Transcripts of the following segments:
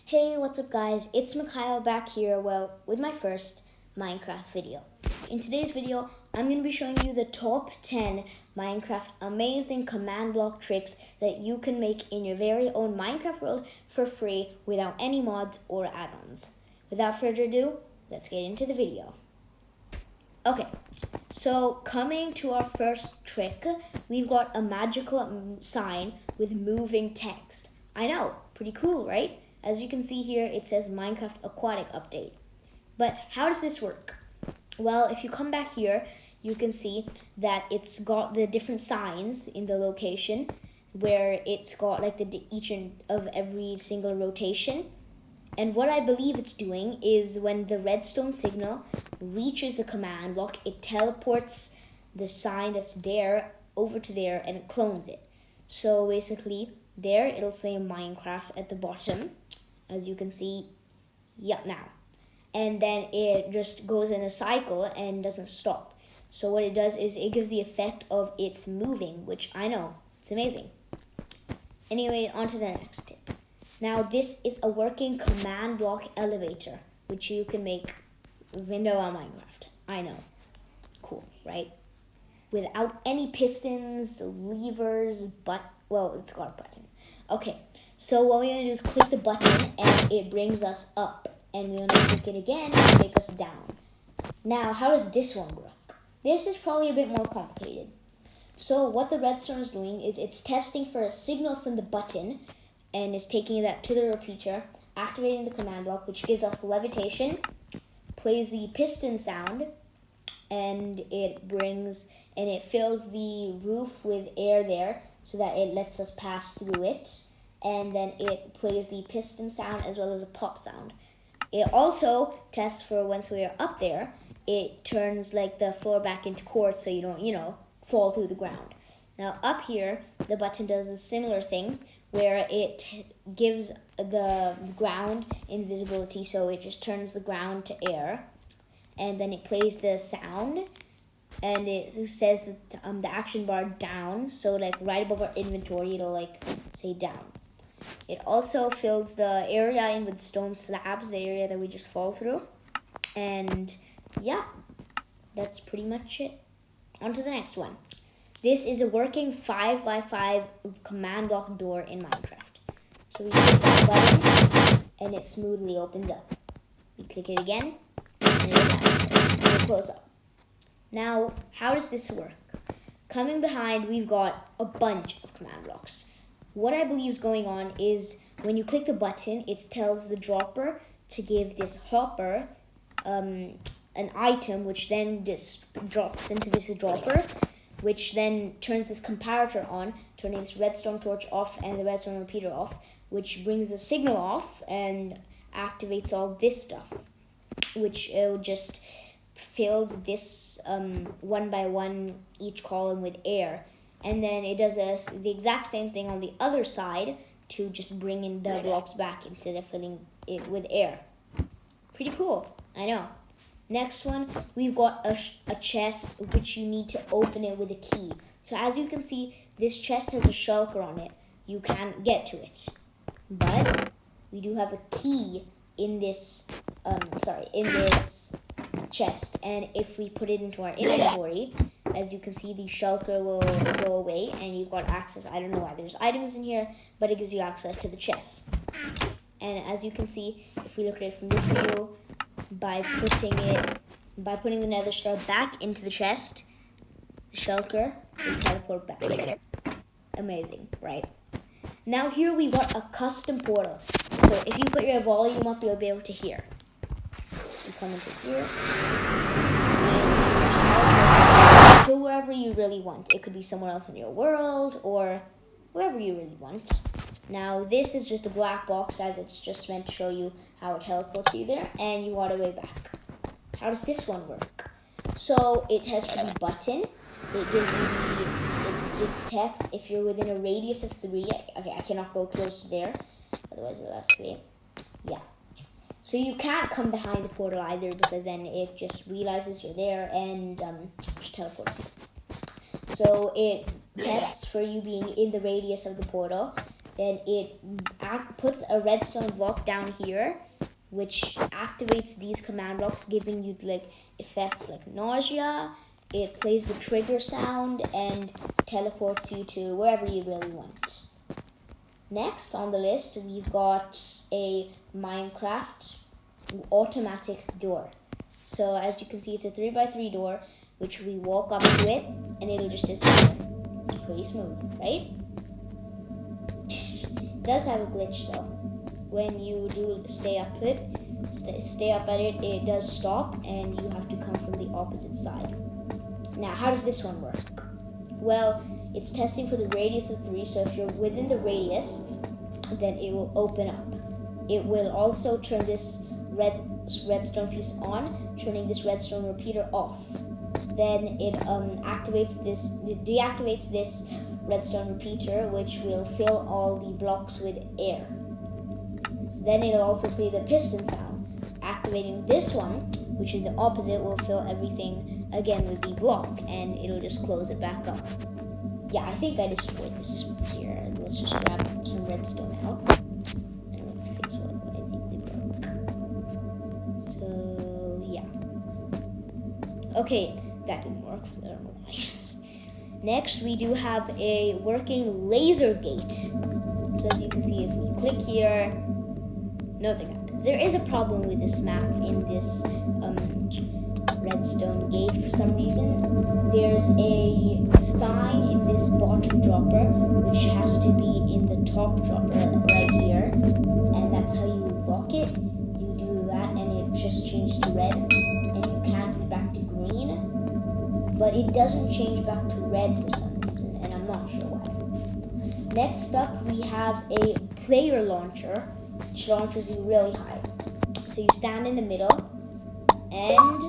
Hey, what's up guys? It's Mikhail back here, with my first Minecraft video. In today's video, I'm going to be showing you the top 10 Minecraft amazing command block tricks that you can make in your very own Minecraft world for free without any mods or add-ons. Without further ado, let's get into the video. Okay, so coming to our first trick, we've got a magical sign with moving text. I know, pretty cool, right? As you can see here, it says Minecraft Aquatic Update. But how does this work? Well, if you come back here, you can see that it's got the different signs in the location where it's got like each of every single rotation. And what I believe it's doing is when the redstone signal reaches the command block, it teleports the sign that's there over to there and it clones it. So basically, there it'll say Minecraft at the bottom, as you can see, now. And then it just goes in a cycle and doesn't stop. So what it does is it gives the effect of it's moving, which I know, it's amazing. Anyway, on to the next tip. Now this is a working command block elevator, which you can make vanilla Minecraft. I know, cool, right? Without any pistons, levers, it's got a button. Okay, so what we're going to do is click the button and it brings us up. And we're going to click it again to take us down. Now, how does this one work? This is probably a bit more complicated. So what the redstone is doing is it's testing for a signal from the button and is taking that to the repeater, activating the command block, which gives us levitation, plays the piston sound, and it fills the roof with air there so that it lets us pass through it. And then it plays the piston sound as well as a pop sound. It also tests for once we are up there, it turns like the floor back into quartz so you don't, fall through the ground. Now up here, the button does a similar thing where it gives the ground invisibility, so it just turns the ground to air. And then it plays the sound and it says that, the action bar down, so like right above our inventory it'll like say down. It also fills the area in with stone slabs, the area that we just fall through. And yeah, that's pretty much it. On to the next one. This is a working 5x5 command block door in Minecraft. So we click that button and it smoothly opens up. We click it again and it closes up. Now, how does this work? Coming behind, we've got a bunch of command blocks. What I believe is going on is when you click the button, it tells the dropper to give this hopper an item, which then just drops into this dropper, which then turns this comparator on, turning this redstone torch off and the redstone repeater off, which brings the signal off and activates all this stuff, which just fills this one by one each column with air. And then it does the exact same thing on the other side to just bring in the blocks back instead of filling it with air. Pretty cool, I know. Next one, we've got a chest which you need to open it with a key. So as you can see, this chest has a shulker on it. You can't get to it. But we do have a key in this chest. And if we put it into our inventory, as you can see, the shulker will go away and you've got access. I don't know why there's items in here, but it gives you access to the chest. And as you can see, if we look at it from this view, by putting the nether star back into the chest, the shulker will teleport back. Amazing, right? Now here we've got a custom portal. So if you put your volume up, you'll be able to hear. You come into here, to wherever you really want. It could be somewhere else in your world or wherever you really want. Now this is just a black box as it's just meant to show you how it teleports you there and you got a way back. How does this one work? So it has the button. It gives you it detects if you're within a radius of 3. Okay, I cannot go close to there, otherwise it'll have to be. Yeah. So you can't come behind the portal either because then it just realizes you're there and just teleports you. So it tests for you being in the radius of the portal then it puts a redstone block down here, which activates these command blocks, giving you like effects like nausea. It plays the trigger sound and teleports you to wherever you really want. Next on the list, we've got a Minecraft automatic door. So as you can see, it's a 3x3 door, which we walk up to it and it'll just disappear. It's pretty smooth, right? It does have a glitch though. When you do stay up at it, it does stop and you have to come from the opposite side. Now, how does this one work? Well, it's testing for the radius of 3, so if you're within the radius, then it will open up. It will also turn this redstone piece on, turning this redstone repeater off. Then it deactivates this redstone repeater, which will fill all the blocks with air. Then it'll also play the piston sound. Activating this one, which is the opposite, will fill everything again with the block, and it'll just close it back up. Yeah, I think I destroyed this here. Let's just grab some redstone out. And let's fix what I think they broke. So, yeah. Okay, that didn't work. I don't know why. Next, we do have a working laser gate. So as you can see, if we click here, nothing happens. There is a problem with this map in this redstone gate for some reason. There's a sign in this bottom dropper which has to be in the top dropper right here, and that's how you lock it. You do that and it just changes to red, and you can put it back to green, but it doesn't change back to red for some reason, and I'm not sure why. Next up, we have a player launcher, which launches you really high. So you stand in the middle and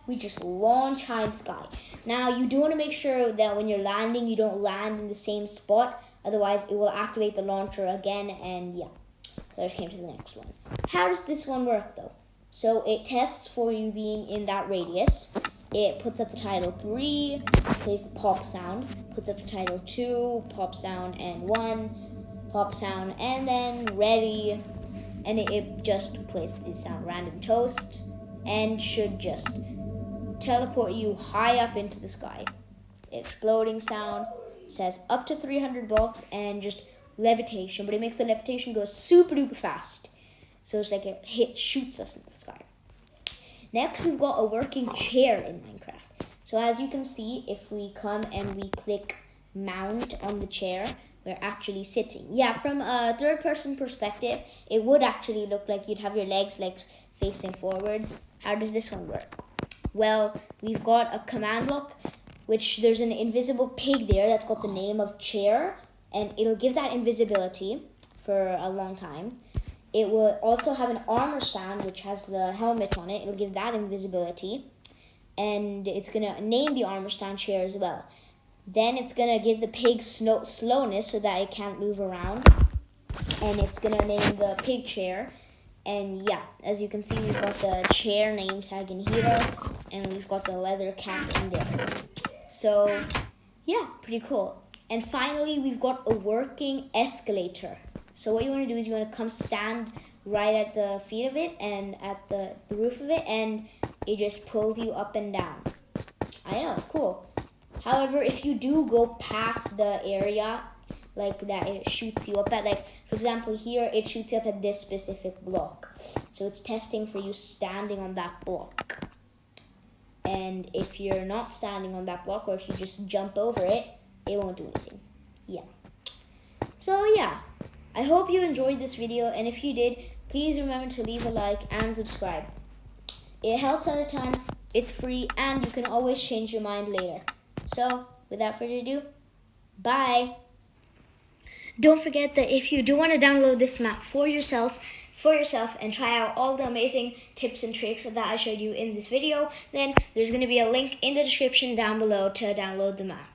we just launch high in the sky. Now you do want to make sure that when you're landing, you don't land in the same spot, otherwise it will activate the launcher again, and yeah. So I just came to the next one. How does this one work though? So it tests for you being in that radius. It puts up the title 3, plays the pop sound, puts up the title 2, pop sound, and 1, pop sound, and then ready, and it just plays the sound random toast, and should just teleport you high up into the sky. Exploding sound says up to 300 blocks and just levitation, but it makes the levitation go super duper fast. So it's like it shoots us into the sky. Next, we've got a working chair in Minecraft. So as you can see, if we come and we click mount on the chair, we're actually sitting. Yeah, from a third person perspective, it would actually look like you'd have your legs like facing forwards. How does this one work? Well, we've got a command block, which there's an invisible pig there that's got the name of chair, and it'll give that invisibility for a long time. It will also have an armor stand, which has the helmet on it. It'll give that invisibility, and it's gonna name the armor stand chair as well. Then it's gonna give the pig slowness so that it can't move around, and it's gonna name the pig chair. And yeah, as you can see, we've got the chair name tag in here, and we've got the leather cap in there. So yeah, pretty cool. And finally, we've got a working escalator. So what you want to do is you want to come stand right at the feet of it and at the roof of it, and it just pulls you up and down. I know, it's cool. However, if you do go past the area like that it shoots you up at, like for example here, it shoots you up at this specific block. So it's testing for you standing on that block. And if you're not standing on that block, or if you just jump over it, it won't do anything. Yeah. So yeah, I hope you enjoyed this video, and if you did, please remember to leave a like and subscribe. It helps out a ton, it's free, and you can always change your mind later. So without further ado, bye! Don't forget that if you do want to download this map for yourself and try out all the amazing tips and tricks that I showed you in this video, then there's going to be a link in the description down below to download the map.